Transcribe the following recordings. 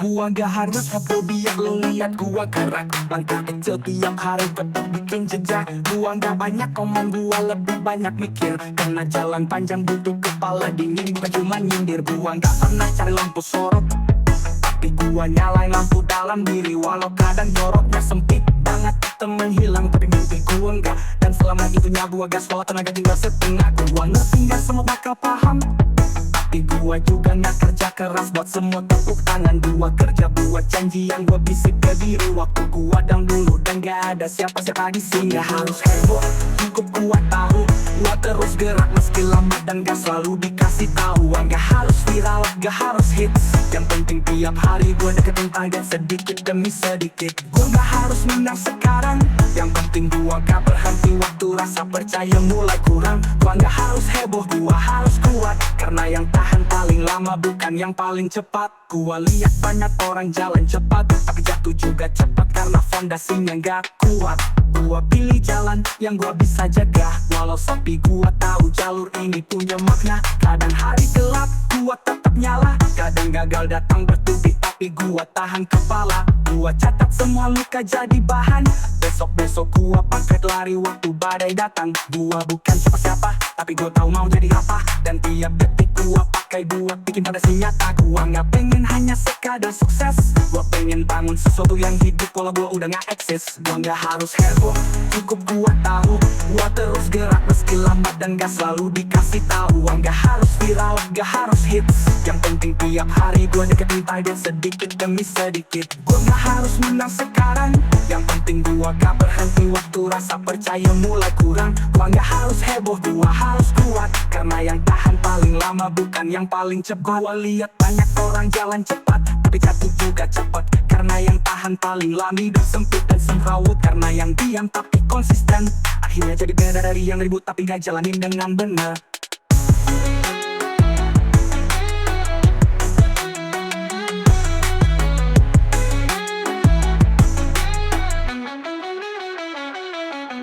Gua gak harus hafal biar lo liat gua gerak. Langkah kecil tiap hari tetap bikin jejak. Gua gak banyak ngomong, gua lebih banyak mikir. Karena jalan panjang butuh kepala dingin, bukan cuma nyindir. Gua gak pernah cari lampu sorot, tapi gua nyalain lampu dalam diri. Walau kadang joroknya sempit banget, temen hilang tapi mimpi gua enggak. Dan selama itunya gua gas, walau tenaga tinggal setengah. Gua ngerti gak semua bakal paham, tapi gua juga gak kerja keras buat semua tepuk tangan. Gua kerja buat janji yang gua bisik ke diri. Waktu gua down dulu dan gak ada siapa-siapa di sini. Gak harus heboh, cukup gua tahu. Gua terus gerak meski lambat dan gak selalu dikasih tahu. Gak harus viral, gak harus hits, yang penting tiap hari gua deketin target sedikit demi sedikit. Gua gak harus menang sekarang, yang penting gua gak berhenti waktu rasa percaya mulai kurang. Gua gak harus heboh, gua harus kuat, karena yang tahan paling lama bukan yang paling cepat. Gua lihat banyak orang jalan cepat, tapi jatuh juga cepat karena fondasinya gak kuat. Gua pilih jalan yang gua bisa jaga, walau sepi gua tahu jalur ini punya makna. Kadang hari gelap gua tetap nyala, kadang gagal datang bertubi tapi gua tahan kepala. Gua catat semua luka jadi bahan, besok-besok gua pakai lari waktu badai datang. Gua bukan siapa-siapa, tapi gua tahu mau jadi apa. Dan tiap detik gua pakai buat bikin fondasi nyata. Gua gak pengen hanya sekadar sukses, gua pengen bangun sesuatu yang hidup walau gua udah gak eksis. Gua gak harus heboh, cukup gua tahu. Gua terus gerak meski lambat dan gak selalu dikasih tahu. Gak harus viral, gak harus hits, yang penting tiap hari gua deketin target sedikit demi sedikit. Gua gak harus menang sekarang, yang penting gua gak berhenti waktu rasa percaya mulai kurang. Gua gak harus heboh, gua harus kuat, karena yang tahan paling lama bukan yang paling cepat. Gua lihat banyak orang jalan cepat, tapi jatuh juga cepat, karena yang tahan paling lama hidup sempit dan semrawut. Karena yang diam tapi konsisten, akhirnya jadi beda dari yang ribut tapi gak jalanin dengan benar.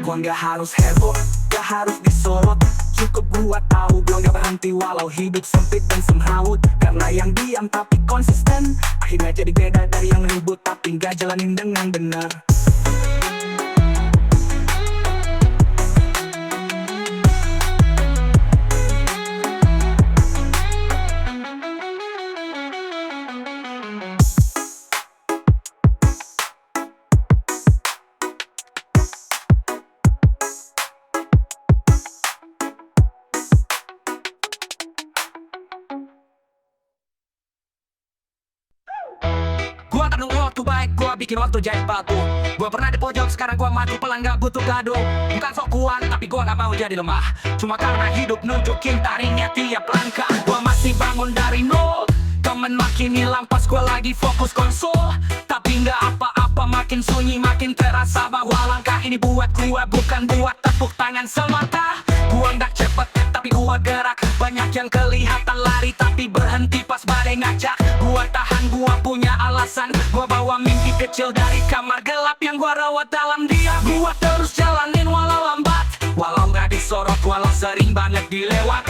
Gua gak harus heboh, gak harus disorot, cukup gua tahu. Gua gak berhenti walau hidup sempit dan semrawut, karena yang diam tapi konsisten, akhirnya jadi beda dari yang ribut tapi gak jalanin dengan benar. Gua tak nunggu waktu baik, gua bikin waktu jahit batu. Gua pernah di pojok, sekarang gua maju pelan gak butuh gaduh. Bukan sok kuat, tapi gua gak mau jadi lemah, cuma karena hidup nunjukin taringnya tiap langkah. Gua masih bangun dari nol, temen makin hilang pas gua lagi fokus konsol. Tapi gak apa-apa, makin sunyi makin terasa bahwa langkah ini buat gua, bukan buat tepuk tangan semata. Gua gak cepet, tapi gua gerak. Banyak yang kelihatan lari, tapi berhenti pas badai ngajak. Gua tahan, gua punya alasan. Gua bawa mimpi kecil dari kamar gelap yang gua rawat dalam diam. Gua terus jalanin walau lambat, walau gak disorot, walau sering banget dilewat.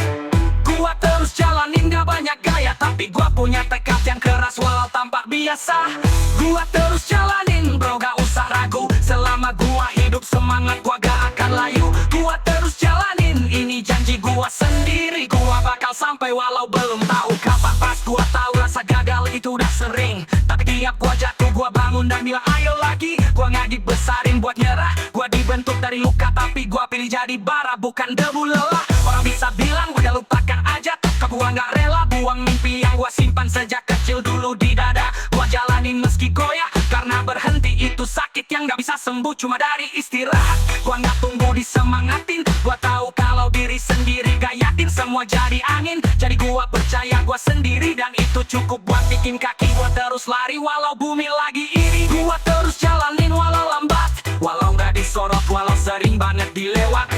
Gua terus jalanin gak banyak gaya, tapi gua punya tekad yang keras walau tampak biasa. Gua terus jalanin bro, gak usah ragu. Selama gua hidup semangat gua gak akan layu. Gua terus jalanin, ini janji gua sendiri. Gua bakal sampai walau belum tahu kapan. Pas gua tahu rasa gagal itu udah sering, tapi tiap gua jatuh gua bangun dan bilang ayo lagi. Gua gak dibesarin buat nyerah, gua dibentuk dari luka, tapi gua pilih jadi bara bukan debu lelah. Orang bisa bilang udah lupakan aja, tapi gua gak rela buang mimpi yang gua simpan sejak kecil dulu di dada. Gua jalanin meski goyah, karena berhenti itu sakit yang gak bisa sembuh cuma dari istirahat. Gua gak tunggu disemangatin, gua tahu kalau diri sendiri gak yakin semua jadi angin. Jadi gua percaya gua sendiri, dan itu cukup buat bikin kaki gua terus lari walau bumi lagi iri. Gua terus jalanin walau lambat, walau gak disorot, walau sering banget dilewat.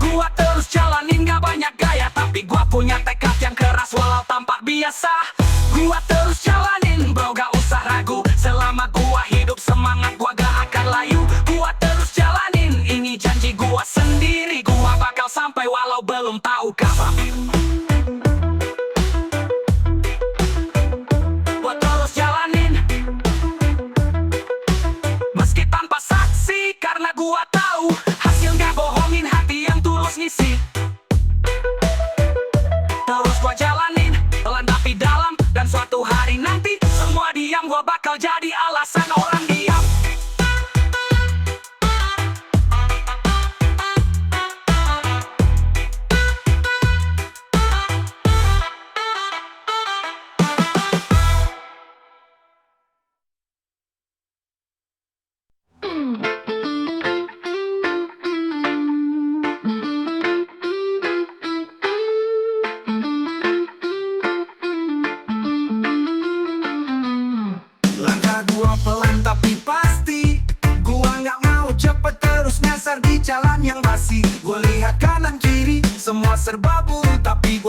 Gua terus jalanin gak banyak gaya, tapi gua punya tekad yang keras walau tampak biasa. Gua terus jalanin bro, gak usah ragu. Selama gua hidup semangat gua gak akan layu. Gua terus jalanin, ini janji gua sendiri. Gua bakal sampai walau belum tahu kapan. Gua terus jalanin,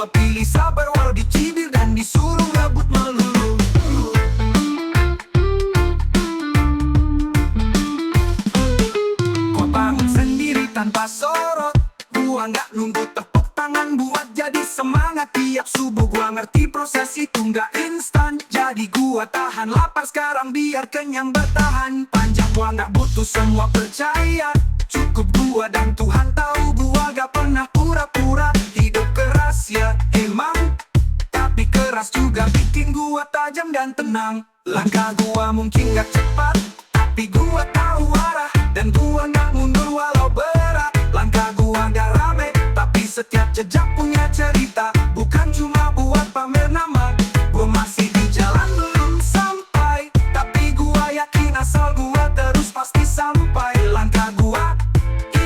Gua pilih sabar walau dicibir dan disuruh rebut melulu. Gua bangun sendiri tanpa sorot, gua nggak nunggu tepuk tangan buat jadi semangat tiap subuh. Gua ngerti proses itu nggak instan, jadi gua tahan lapar sekarang biar kenyang bertahan panjang. Gua nggak butuh semua percaya, cukup gua dan Tuhan tahu. Gua gak pernah pura-pura hidup keras ya emang, tapi keras juga bikin gua tajam dan tenang. Langkah gua mungkin gak cepat, tapi gua tahu arah, dan gua gak mundur walau berat. Langkah gua gak rame, tapi setiap jejak punya cerita. Bukan cuma buat pamer nama, gua masih di jalan belum sampai, tapi gua yakin asal gua terus pasti sampai. Langkah gua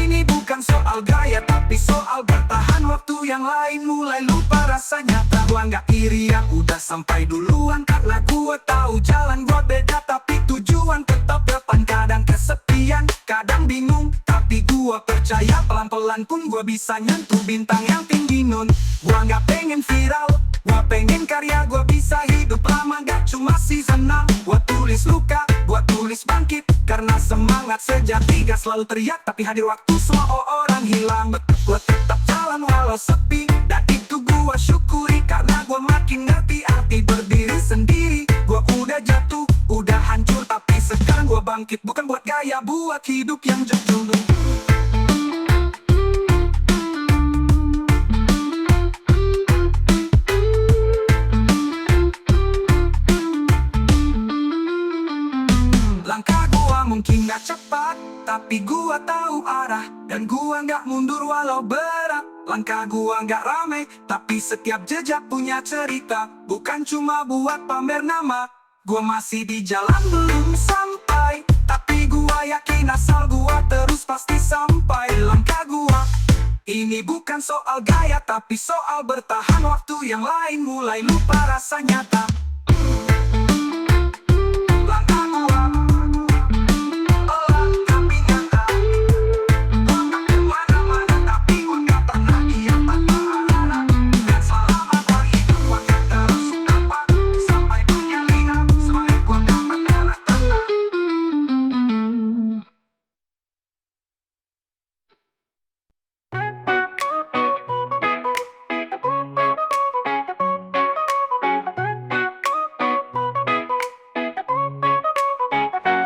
ini bukan soal gaya, tapi soal bertahan. Waktu yang lain mulai lupa rasanya. Gua nggak iri yang udah sampai duluan, karena gua tahu jalan gua beda, tapi tujuan tetap depan. Kadang kesepian, kadang bingung, tapi gua percaya pelan-pelan pun gua bisa nyentuh bintang yang tinggi nun. Gua nggak pengen viral, gua pengen karya. Gua bisa hidup lama, gak cuma seasonal. Gua tulis luka, gua tulis bangkit, karena semangat sejati gak selalu teriak, tapi hadir waktu semua orang hilang. Gua tetap jalan walau sepi, dan itu gua syukuri, karena gua makin ngerti arti berdiri sendiri. Gua udah jatuh, udah hancur, tapi sekarang gua bangkit. Bukan buat gaya, buat hidup yang jujur. Langkah gua mungkin gak cepat, tapi gua tahu arah, dan gua gak mundur walau berat. Langkah gua gak rame, tapi setiap jejak punya cerita. Bukan cuma buat pamer nama, gua masih di jalan belum sampai, tapi gua yakin asal gua terus pasti sampai. Langkah gua ini bukan soal gaya, tapi soal bertahan. Waktu yang lain mulai lupa rasa nyata. Langkah gua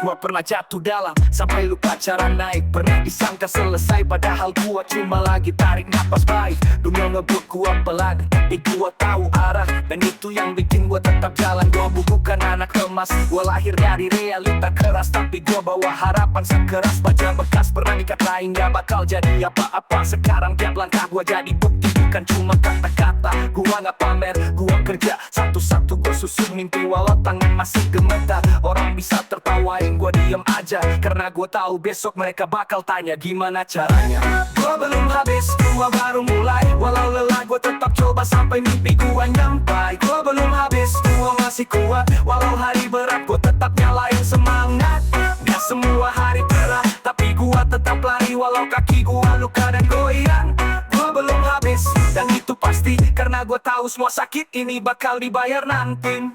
Gua pernah jatuh dalam, sampai lupa cara naik. Pernah disangka selesai, padahal gua cuma lagi tarik napas baik. Dunia ngebut gua pelan, tapi gua tahu arah, dan itu yang bikin gua tetap jalan. Gua bukan anak emas, gua lahir dari realita keras, tapi gua bawa harapan sekeras baja bekas. Pernah dikatain gak bakal jadi apa-apa, sekarang tiap langkah gua jadi bukti. Bukan cuma kata-kata, gua gak pamer, gua kerja satu-satu. Gua susun mimpi walau tangan masih gemetar. Orang bisa tertawain, gua diem aja, karena gua tahu besok mereka bakal tanya gimana caranya. Gua belum habis, gua baru mulai. Walau lelah gua tetap coba sampai mimpi gua nyampai. Gua belum habis, gua masih kuat. Walau hari berat gua tetap nyalain semangat. Gak semua hari berat, tapi gua tetap lari. Walau kaki gua luka dan goyang, gua belum habis, dan itu pasti, karena gua tahu semua sakit ini bakal dibayar nanti.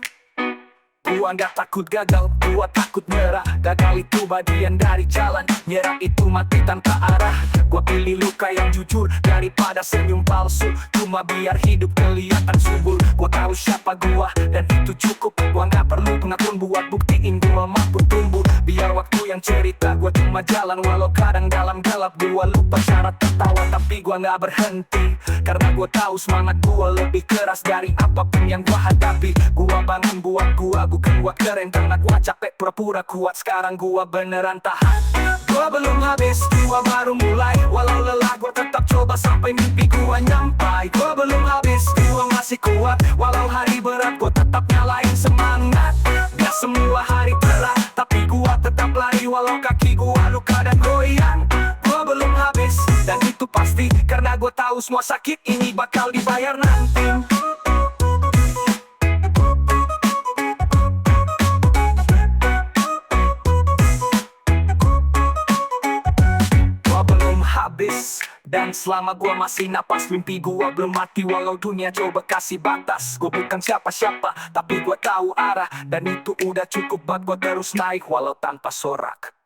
Gua gak takut gagal, gua takut nyerah. Gagal itu bagian dari jalan, nyerah itu mati tanpa arah. Gua pilih luka yang jujur daripada senyum palsu, cuma biar hidup kelihatan subur. Gua tahu siapa gua, dan itu cukup. Gua gak perlu pengakuan buat buktiin gua mampu tumbuh. Biar waktu yang cerita, gua cuma jalan. Walau kadang dalam gelap gua lupa cara tertawa, tapi gua gak berhenti, karena gua tahu semangat gua lebih keras dari apapun yang gua hadapi. Gua bangun buat gua, bukan gua keren, karena gua capek pura-pura kuat. Sekarang gua beneran tahan. Gua belum habis, gua baru mulai. Walau lelah gua tetap coba sampai mimpi gua nyampai. Gua belum habis, gua masih kuat. Walau hari berat gua tetap nyalain semangat. Gak semua hari berat, tapi gua tetap lari. Walau kaki gua luka dan goyang, gua belum habis, dan itu pasti, karena gua tahu semua sakit ini bakal dibayar nanti. Dan selama gua masih napas, mimpi gua belum mati. Walau dunia coba kasih batas. Gua bukan siapa-siapa, tapi gua tahu arah. Dan itu udah cukup buat gua terus naik walau tanpa sorak.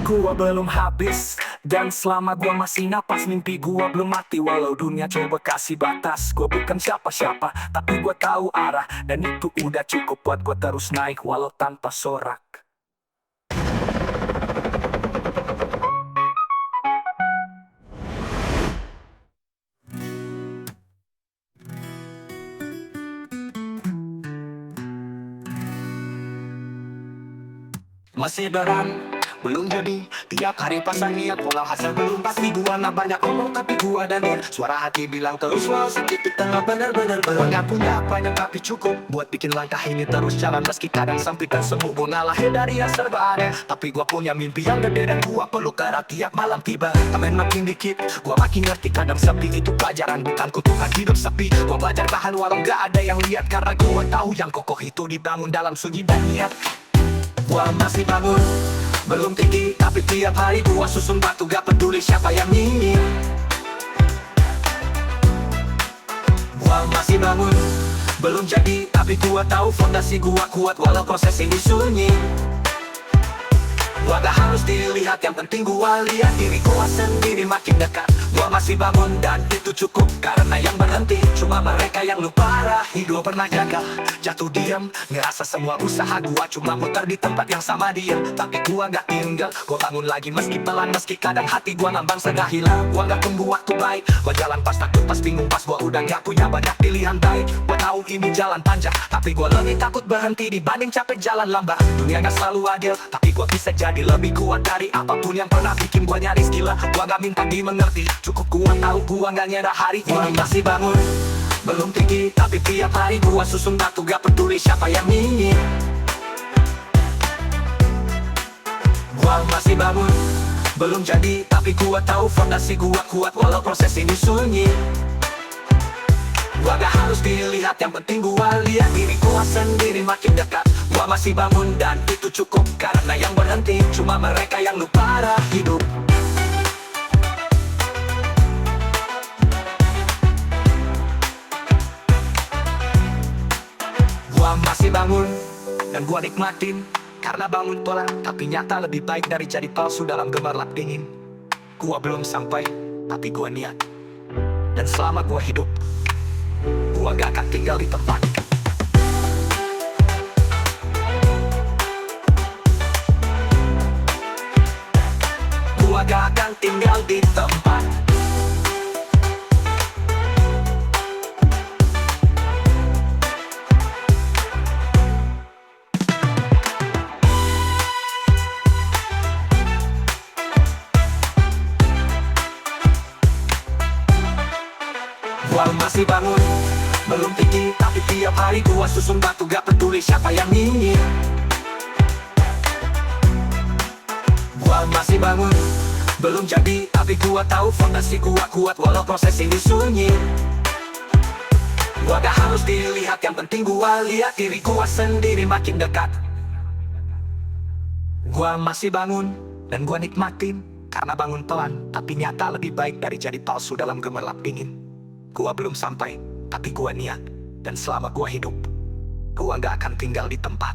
Gua belum habis, dan selama gua masih napas, mimpi gua belum mati. Walau dunia coba kasih batas. Gua bukan siapa-siapa, tapi gua tahu arah. Dan itu udah cukup buat gua terus naik walau tanpa sorak. Masih berang, belum jadi. Tiap hari pasang niat, pola hasil belum pasti. Gua nak banyak omong tapi gua ada niat. Suara hati bilang terus mau sedikit di tengah bener-bener. Gua gak punya banyak tapi cukup buat bikin langkah ini terus jalan. Meski kadang sempitan semu, gua lahir dari yang serba aneh. Tapi gua punya mimpi yang gede dan gua perlu gerak tiap malam tiba. Tamen makin dikit, gua makin ngerti kadang sepi itu pelajaran, bukan kutukan hidup sepi. Gua belajar tahan walau gak ada yang lihat, karena gua tahu yang kokoh itu dibangun dalam sunyi dan niat. Gua masih bangun, belum tinggi, tapi tiap hari gua susun batu. Gak peduli siapa yang nyingin. Gua masih bangun, belum jadi, tapi gua tahu fondasi gua kuat walau proses ini sunyi. Gua gak harus dilihat, yang penting gua lihat diri gua sendiri makin dekat. Gua masih bangun dan itu cukup, karena yang berhenti cuma mereka yang lupa arah. Hidup pernah gagal, jatuh diam, ngerasa semua usaha gua cuma muter di tempat yang sama diam. Tapi gua gak tinggal, gua bangun lagi meski pelan. Meski kadang hati gua ngambang setengah hilang. Gua gak tunggu waktu baik, gua jalan pas takut, pas bingung, pas gua udah gak punya banyak pilihan baik. Gua tahu ini jalan panjang, tapi gua lebih takut berhenti dibanding capek jalan lambat. Dunia gak selalu adil, tapi gua bisa jadi lebih kuat dari apapun yang pernah bikin gua nyaris gila. Gua gak minta dimengerti, cukup gua tahu gua gak nyerah hari ini. Gua masih bangun, belum tinggi, tapi tiap hari gua susun batu. Gak peduli siapa yang ingin. Gua masih bangun, belum jadi, tapi gua tahu fondasi gua kuat walau proses ini sunyi. Gua gak harus dilihat, yang penting gua lihat diri gua sendiri makin dekat. Gua masih bangun dan itu cukup, karena yang berhenti cuma mereka yang lupa arah hidup. Gua masih bangun dan gua nikmatin, karena bangun pelan tapi nyata lebih baik dari jadi palsu dalam gemerlap dingin. Gua belum sampai, tapi gua niat. Dan selama gua hidup, gua gak akan tinggal di tempat. Gua gak akan tinggal di tempat. Gua masih bangun, belum tinggi, tapi tiap hari gua susun batu. Gak peduli siapa yang ingin. Gua masih bangun, belum jadi, tapi gua tahu fondasi gua kuat walau proses ini sunyi. Gua gak harus dilihat, yang penting gua lihat diri gua sendiri makin dekat. Gua masih bangun dan gua nikmatin, karena bangun pelan tapi nyata lebih baik dari jadi palsu dalam gemerlap dingin. Gua belum sampai, tapi gua niat. Dan selama gua hidup, gua gak akan tinggal di tempat.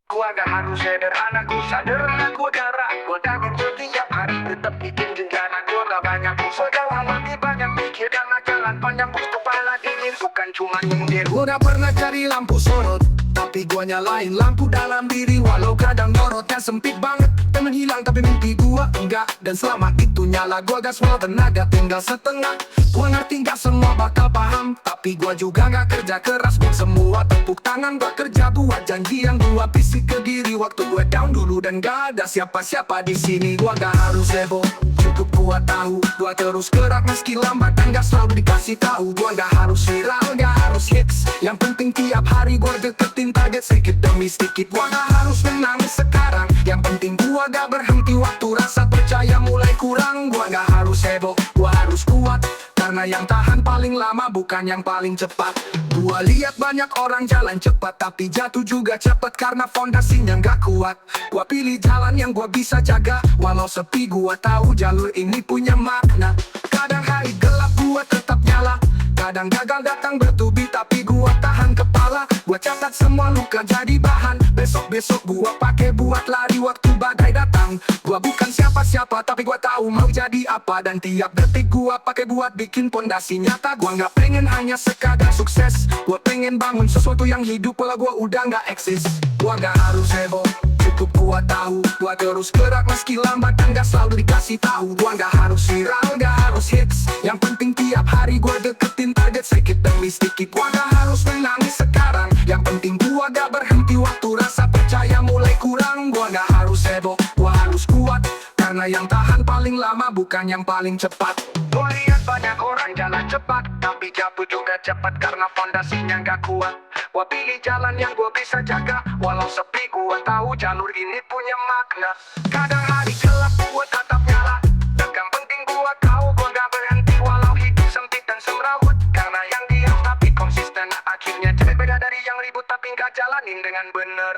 Gua gak harus sederhana, gua sederhana, gua darah. Gua dapat setiap hari tetap bikin rencana. Gua gak banyak usaha, dalam hati banyak pikir. Karena jalan panjang bos kepala dingin, bukan cuma nyindir. Gua gak pernah cari lampu sorot, tapi gua nyalain lampu dalam diri. Walau kadang morotnya sempit banget, temen hilang tapi mimpi gua enggak. Dan selama itu nyala gua gas walau tenaga tinggal setengah. Gua ngerti gak semua bakal paham, tapi gua juga gak kerja keras buat semua tepuk tangan. Gua kerja buat janji yang gua bisik ke diri waktu gua down dulu. Dan gak ada siapa-siapa di sini. Gua gak harus heboh, cukup gua gua tahu. Gua terus gerak meski lambat dan gak selalu dikasih tahu. Gua gak harus viral, gak harus hits. Yang penting tiap hari gua deketin target sedikit demi sedikit. Gua gak harus menang sekarang. Yang penting gua gak berhenti waktu rasa percaya mulai kurang. Gua gak harus heboh, gua harus kuat. Karena yang tahan paling lama bukan yang paling cepat. Gua lihat banyak orang jalan cepat tapi jatuh juga cepat karena fondasinya gak kuat. Gua pilih jalan yang gua bisa jaga. Walau sepi gua tahu jalur ini punya makna. Kadang hari gelap gua tetap nyala. Kadang gagal datang bertubi tapi gua tahan kepala. Gua catat semua luka jadi bahan. Besok-besok gua pakai buat lari waktu badai datang. Gua bukan siapa-siapa tapi gua tahu mau jadi apa. Dan tiap detik gua pakai buat bikin pondasi nyata. Gua gak pengen hanya sekadar sukses. Gua pengen bangun sesuatu yang hidup walau gua udah gak eksis. Gua gak harus heboh, cukup gua tahu. Gua terus gerak meski lambat dan gak selalu dikasih tahu. Gua gak harus viral, gak harus hits. Yang penting tiap hari gua deketin target sedikit demi sedikit. Gua gak harus menangis sekarang. Yang penting gua gak berhenti waktu rasa percaya mulai kurang. Gua gak harus heboh, gua harus kuat. Karena yang tahan paling lama bukan yang paling cepat. Gua lihat banyak orang jalan cepat tapi jatuh juga cepat karena fondasinya gak kuat. Gua pilih jalan yang gua bisa jaga. Walau sepi gua tahu jalur ini punya makna. Kadang hari gelap gua tetap nyala. Dan yang penting gua tahu gua gak berhenti walau hidup sempit dan semrawut. Karena yang diam tapi konsisten akhirnya jadi beda dari yang ribut tapi gak jalanin dengan bener.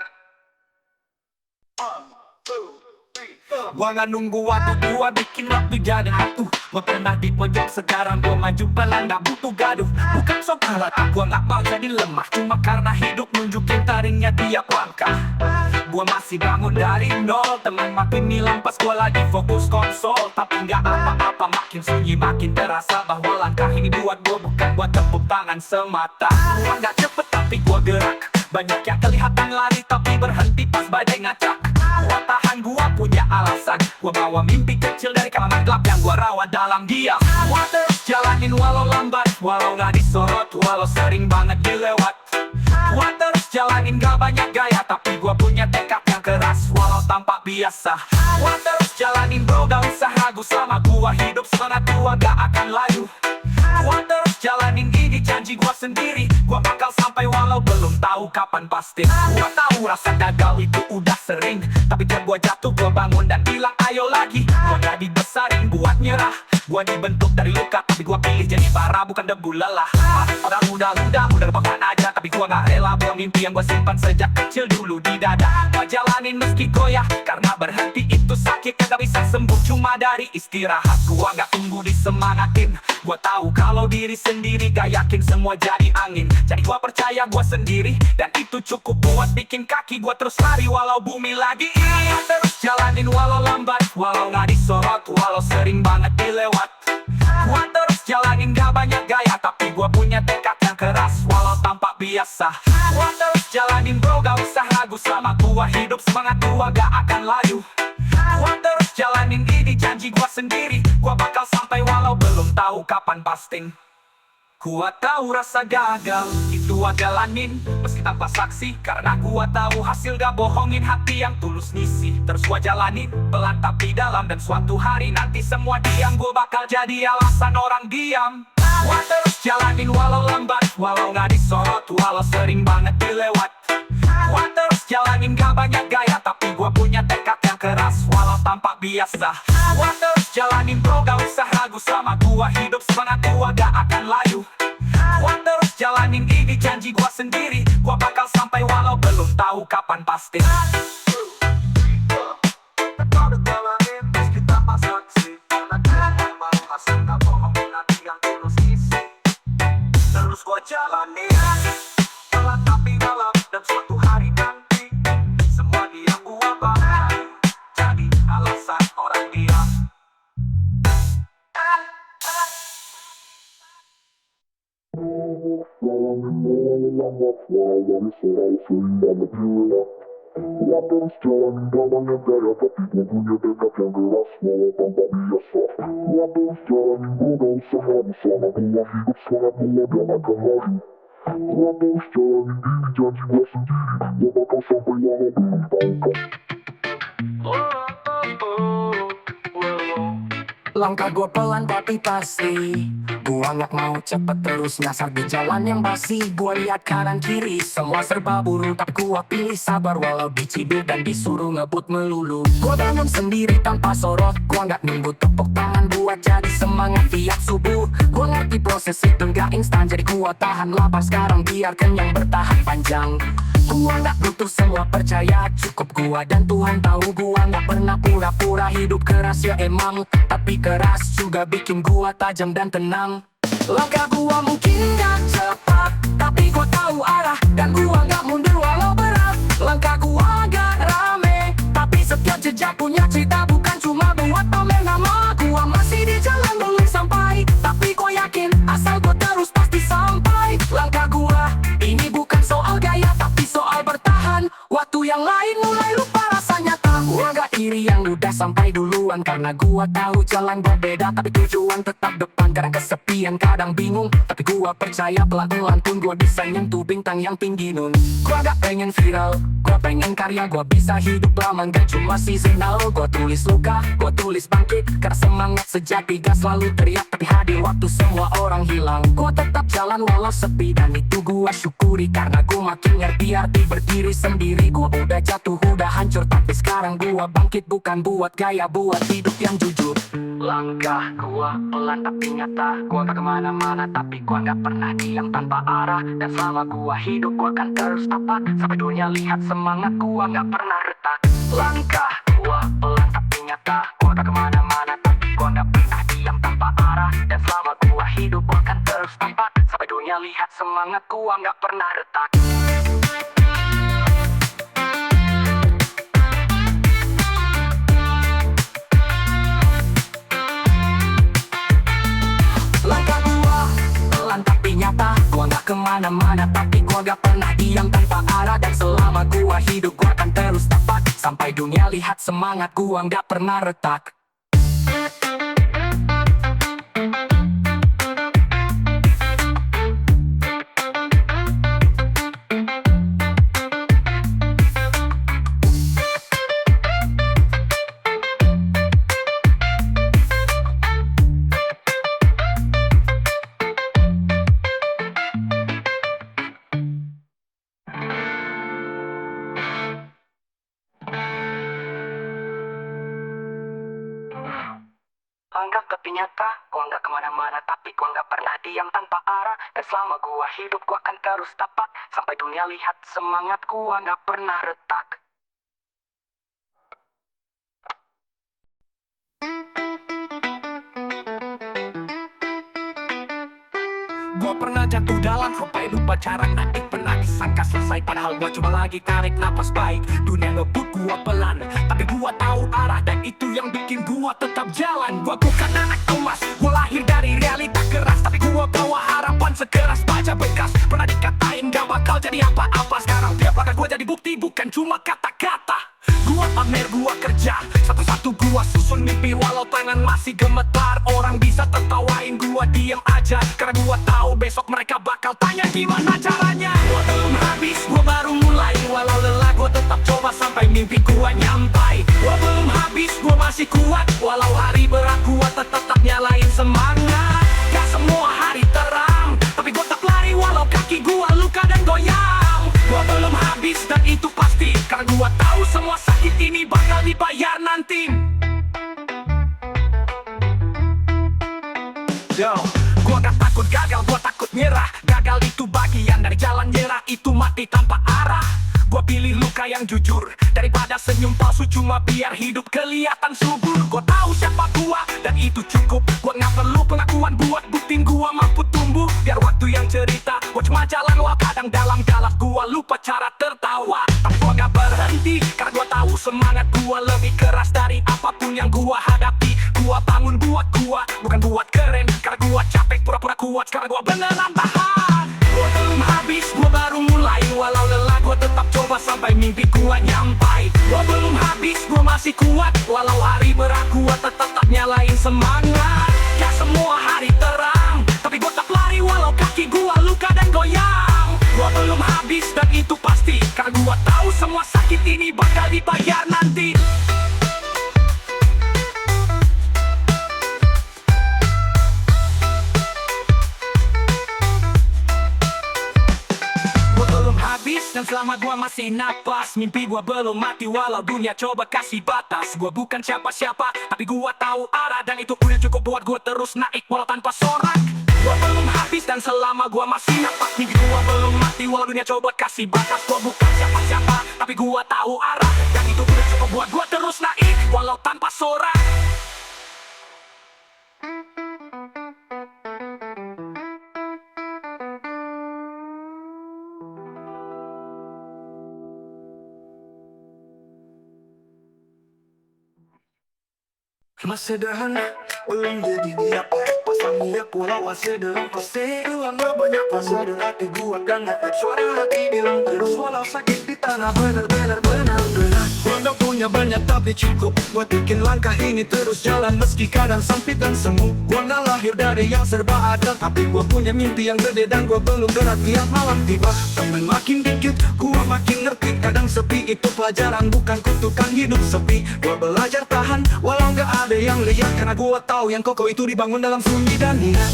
Gua gak nunggu waktu, gua bikin waktu jadi satu. Gua pernah di pojok, sekarang gua maju pelan, gak butuh gaduh. Bukan sok kalah, gua gak mau jadi lemah. Cuma karena hidup nunjukin taringnya tiap langkah. Gua masih bangun dari nol. Teman makin hilang pas gua lagi fokus konsol. Tapi gak apa-apa, makin sunyi makin terasa bahwa langkah ini buat gua, bukan buat tepuk tangan semata. Gua gak cepet tapi gua gerak. Banyak yang kelihatan lari tapi berhenti pas badai ngacak. Gua tahan, gua punya alasan. Gua bawa mimpi kecil dari kamar gelap yang gua rawat dalam diam. Gua terus jalanin walau lambat, walau gak disorot, walau sering banget dilewat. Gua terus jalanin gak banyak gaya tapi gua punya tekad yang keras walau tampak biasa. Gua terus jalanin bro, gak usah ragu. Selama gua hidup semangat gua gak akan layu. Gua terus jalanin ini janji gua sendiri. Gua bakal sampai walau belum tahu kapan pasti. Gua tahu rasa gagal itu udah sering, tapi tiap gua jatuh gua bangun dan bilang ayo lagi. Gua gak dibesarin buat nyerah. Gua dibentuk dari luka tapi gua pilih jadi bara bukan debu lelah. Orang muda rebahan aja tapi gua gak rela buang mimpi yang gua simpan sejak kecil dulu di dada. Gua jalanin meski goyah karena berhenti itu sakit yang gak bisa sembuh cuma dari istirahat. Gua gak tunggu disemangatin. Gua tahu kalau diri sendiri gak yakin semua jadi angin. Jadi gua percaya gua sendiri dan itu cukup buat bikin kaki gua terus lari walau bumi lagi ini. Terus jalanin walau lambat, walau gak disorot, walau sering banget dilewat. Gua terus jalanin gak banyak gaya tapi gua punya tekad yang keras walau tampak biasa. Gua terus jalanin bro, gak usah ragu. Selama gua hidup semangat gua gak akan layu. Gua terus jalanin ini janji gua sendiri. Gua bakal sampai walau belum tahu kapan pasti. Gua tahu rasa gagal itu gua jalanin meski tanpa saksi. Karena gua tahu hasil gak bohongin hati yang tulus ngisi. Terus gua jalanin pelan tapi dalam. Dan suatu hari nanti semua diam. Gua bakal jadi alasan orang diam. Gua terus jalanin walau lambat, walau gak disorot, walau sering banget dilewat. Gua terus jalanin gak banyak gaya tapi gua punya tekad yang keras walau tampak biasa. Gua terus jalanin bro, gak usah ragu. Selama gua hidup semangat gua gak akan layu. Gua terus jalanin ini janji gua sendiri. Gua bakal sampai walau belum tahu kapan pasti. Kau jalanin meski tanpa saksi. Karena gua memang hasil gak bohongin hati yang tulus isi. Terus gua jalanin pelan tapi dalam. Dan suatu hari nanti semua diam gua bakal jadi alasan orang diam. Gua terus jalanin gak banyak gaya tapi gua punya tekad yang keras walau tanpa biasa. Gua terus jalanin bro, gak usah ragu. Selama gua hidup semangat gua gak akan layu. Gua terus jalanin ini janji gua sendiri. Gua bakal sampai walau belum tahu kapan. Langkah gua pelan tapi pasti. Gua nggak mau cepet terus nyasar di jalan yang basi. Gua lihat kanan kiri semua serba buruk, tapi gua pilih sabar walau diciduk dan disuruh ngebut melulu. Gua bangun sendiri tanpa sorot. Gua nggak nunggu tepuk tangan buat jadi semangat tiap subuh. Gua ngerti proses itu nggak instan, jadi gua tahan lapar sekarang biarkan yang bertahan panjang. Gua nggak butuh semua percaya, cukup gua dan Tuhan tahu. Gua nggak pernah pura-pura hidup keras ya emang, tapi keras juga bikin gua tajam dan tenang. Langkah gua mungkin gak cepat, tapi gua tahu arah dan gua nggak mundur walau berat. Langkah gua agak rame, tapi setiap jejak punya cerita, bukan cuma buat pamer nama. Gua masih di jalan belum sampai, tapi gua yakin asal gua terus pasti sampai. Langkah gua ini bukan soal gaya, tapi soal bertahan. Waktu yang lain mulai lupa rasanya tak. Gua gak iri yang udah sampai duluan, karena gua tahu jalan berbeda, tapi tujuan tetap depan. Kadang kesepian, kadang bingung, tapi gua percaya pelan-pelan pun gua bisa nyentuh bintang yang tinggi nun. Gua gak pengen viral, gua pengen karya. Gua bisa hidup lama gak cuma seasonal. Gua tulis luka, gua tulis bangkit, karena semangat sejati gak selalu teriak, tapi hadir waktu semua orang hilang. Gua tetap jalan walau sepi, dan itu gua syukuri, karena gua makin ngerti arti berdiri sendiri. Gua udah jatuh, udah hancur, tapi sekarang gua bangkit, bukan buat gaya, buat hidup yang jujur. Langkah gua pelan tapi nyata. Gua gak kemana-mana, tapi gua gak pernah diam tanpa arah. Dan selama gua hidup, gua akan terus tapak sampai dunia lihat semangat gua gak pernah retak. Langkah gua pelan tapi nyata. Gua gak kemana-mana, tapi gua gak pernah diam tanpa arah. Dan selama gua hidup, gua akan terus tapak sampai dunia lihat semangat gua gak pernah retak. Langkah gua pelan tapi nyata. Gua gak kemana-mana, tapi gua gak pernah diam tanpa arah. Dan selama gua hidup, gua akan terus tapak sampai dunia lihat semangat gua gak pernah retak. Langkah tapi nyata, gua gak kemana-mana, tapi gua gak pernah diam tanpa arah. Dan selama gua hidup, gua akan terus tapak sampai dunia lihat semangat gua gak pernah retak. Gua pernah jatuh dalam sampai lupa cara naik. Pernah disangka selesai, padahal gua cuma lagi tarik napas baik. Dunia ngebut gua pelan, tapi gua tahu arah, dan itu yang bikin gua tetap jalan. Gua bukan anak emas, gua lahir dari realita keras, tapi gua bawa harapan sekeras baja bekas. Pernah dikatain gak bakal jadi apa-apa, sekarang tiap langkah gua jadi bukti, bukan cuma kata-kata. Gua pamer, gua kerja, satu-satu gua susun mimpi, walau tangan masih gemetar. Orang bisa tertawain, gua diem aja, karena gua tahu besok mereka bakal tanya gimana caranya. Gua belum habis, gua baru mulai, walau lelah gua tetap coba sampai mimpi gua nyampai. Gua belum habis, gua masih kuat, walau hari berat gua tetap nyalain semangat. Gak semua hari terang, tapi gua tetap lari walau kaki gua luka dan goyang. Gua belum habis dan itu pasti, karena gua tahu semua sakit ini bakal dibayar nanti. Yo, gua gak takut gagal, gua takut nyerah. Gagal itu bagian dari jalan, nyerah itu mati tanpa arah. Gua pilih luka yang jujur daripada senyum palsu cuma biar hidup kelihatan subur. Gua tahu siapa gua dan itu cukup. Gua gak perlu pengakuan buat buktiin gua mampu tumbuh. Biar waktu yang cerita, gua cuma jalan walau kadang dalam galak gua lupa cara tertawa. Tapi gua gak berhenti, karena gua tahu semangat gua lebih keras dari apapun yang gua hadapi. Gua bangun buat gua, bukan buat keren, karena gua capek pura-pura kuat, sekarang gua beneran tahan. Gua belum habis, gua baru mulai, walau lelah gua tetap coba sampai mimpi gua nyampai. Gua belum habis, gua masih kuat, walau hari berat gua tetap nyalain semangat. Gak semua hari terang, tapi gua tetap lari walau kaki gua luka dan goyang. Gua belum habis dan itu pasti, karena gua tahu semua sakit ini bakal dibayar nanti. selama gua masih napas. Mimpi gua belum mati walau dunia coba kasih batas. Gua bukan siapa-siapa, tapi gua tahu arah. Dan itu udah cukup buat gua terus naik walau tanpa sorak. Gua belum habis dan selama gua masih napas. Mimpi gua belum mati walau dunia coba kasih batas. Gua bukan siapa-siapa, tapi gua tahu arah. Dan itu udah cukup buat gua terus naik walau tanpa sorak. Masih sederhana, belum jadi dia pasang minyak pulau sederhana pasti uang gak banyak pasal dan hati gua gangat. Suara hati bilang terus walau sakit di tanah benar-benar benar. Gua gak punya banyak tapi cukup buat bikin langkah ini terus jalan meski kadang sempit dan semu. Gua gak lahir dari yang serba ada, tapi gua punya mimpi yang gede dan gua belum berat lihat malam tiba. Temen makin dikit, gua makin ngerti kadang sepi itu pelajaran bukan kutukan hidup sepi. Gua belajar tahan walau gak ada yang lihat, karena gua tahu yang kokoh itu dibangun dalam sunyi dan niat.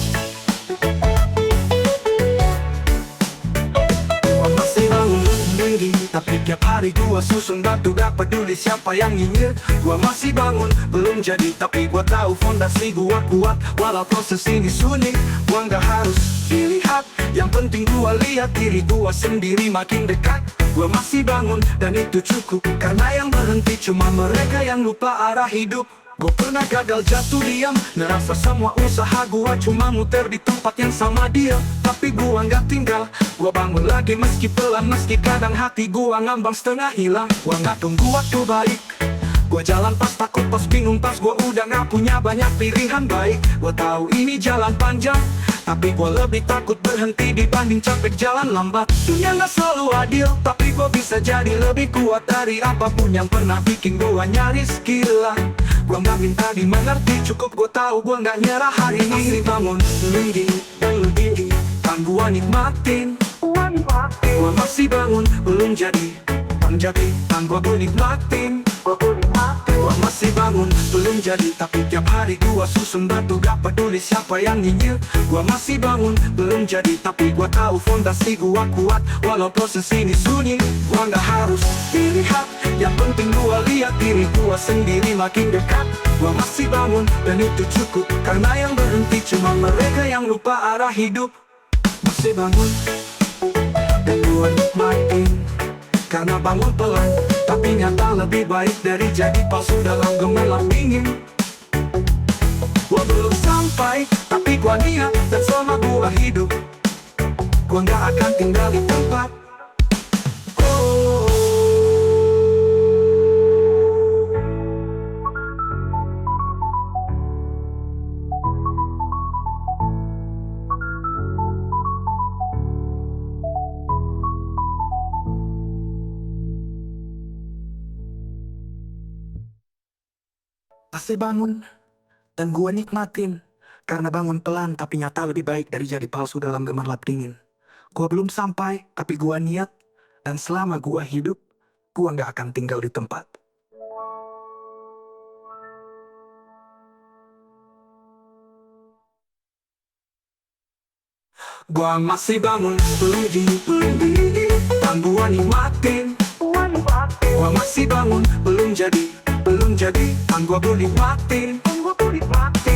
Gua masih bangun tinggi, tapi tiap hari gua susun batu gak peduli siapa yang nyinyir. Gua masih bangun, belum jadi, tapi gua tahu fondasi gua kuat. Walau proses ini sunyi, gua gak harus dilihat. Yang penting gua lihat diri gua sendiri makin dekat. Gua masih bangun dan itu cukup, karena yang berhenti cuma mereka yang lupa arah hidup. Gua pernah gagal jatuh diam, ngerasa semua usaha gua cuma muter di tempat yang sama dia. Tapi gua nggak tinggal, gua bangun lagi meski pelan, meski kadang hati gua ngambang setengah hilang. Gua nggak tunggu waktu baik, gua jalan pas takut, pas bingung, pas gua udah nggak punya banyak pilihan baik. Gua tahu ini jalan panjang, tapi gua lebih takut berhenti dibanding capek jalan lambat. Dunia gak selalu adil, tapi gua bisa jadi lebih kuat dari apapun yang pernah bikin gua nyaris gila. Gua gak minta dimengerti, cukup gua tahu gua gak nyerah hari ini. Masih bangun tinggi dan lebih kan gua nikmatin. Gua masih bangun, belum jadi kan gua nikmatin. Gua masih bangun, belum jadi, tapi tiap hari gua susun batu gak peduli siapa yang nyinyir. Gua masih bangun, belum jadi, tapi gua tahu fondasi gua kuat. Walau proses ini sunyi, gua gak harus dilihat. Yang penting gua lihat diri gua sendiri makin dekat. Gua masih bangun dan itu cukup, karena yang berhenti cuma mereka yang lupa arah hidup. Masih bangun dan gua nikmatin, karena bangun pelan, tapi nyata lebih baik dari jadi palsu dalam gemerlap dingin. Gua belum sampai, tapi gua niat, dan selama gua hidup, gua gak akan tinggal di tempat. Masih bangun dan gua nikmatin, karena bangun pelan tapi nyata lebih baik dari jadi palsu dalam gemerlap dingin. Gua belum sampai tapi gua niat, dan selama gua hidup, gua gak akan tinggal di tempat. Gua masih bangun, belum dingin, dan gua nikmatin. Gua masih bangun, belum jadi, kan gua nikmatin.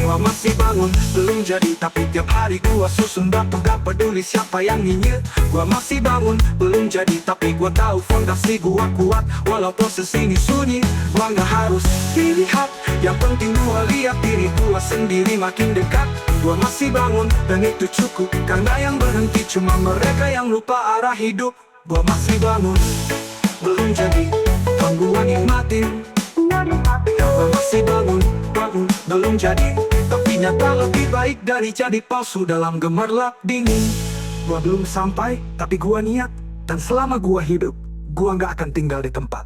Gua masih bangun, belum jadi, tapi tiap hari gua susun batu gak peduli siapa yang nyinyir. Gua masih bangun, belum jadi, tapi gua tahu fondasi gua kuat. Walau proses ini sunyi, gua gak harus dilihat. Yang penting gua lihat diri gua sendiri makin dekat. Gua masih bangun dan itu cukup, karena yang berhenti cuma mereka yang lupa arah hidup. Gua masih bangun, belum jadi, kan gua nikmatin. Gua masih bangun, belum jadi, tapi nyata lebih baik dari jadi palsu dalam gemerlap dingin. Gua belum sampai, tapi gua niat, dan selama gua hidup, gua gak akan tinggal di tempat.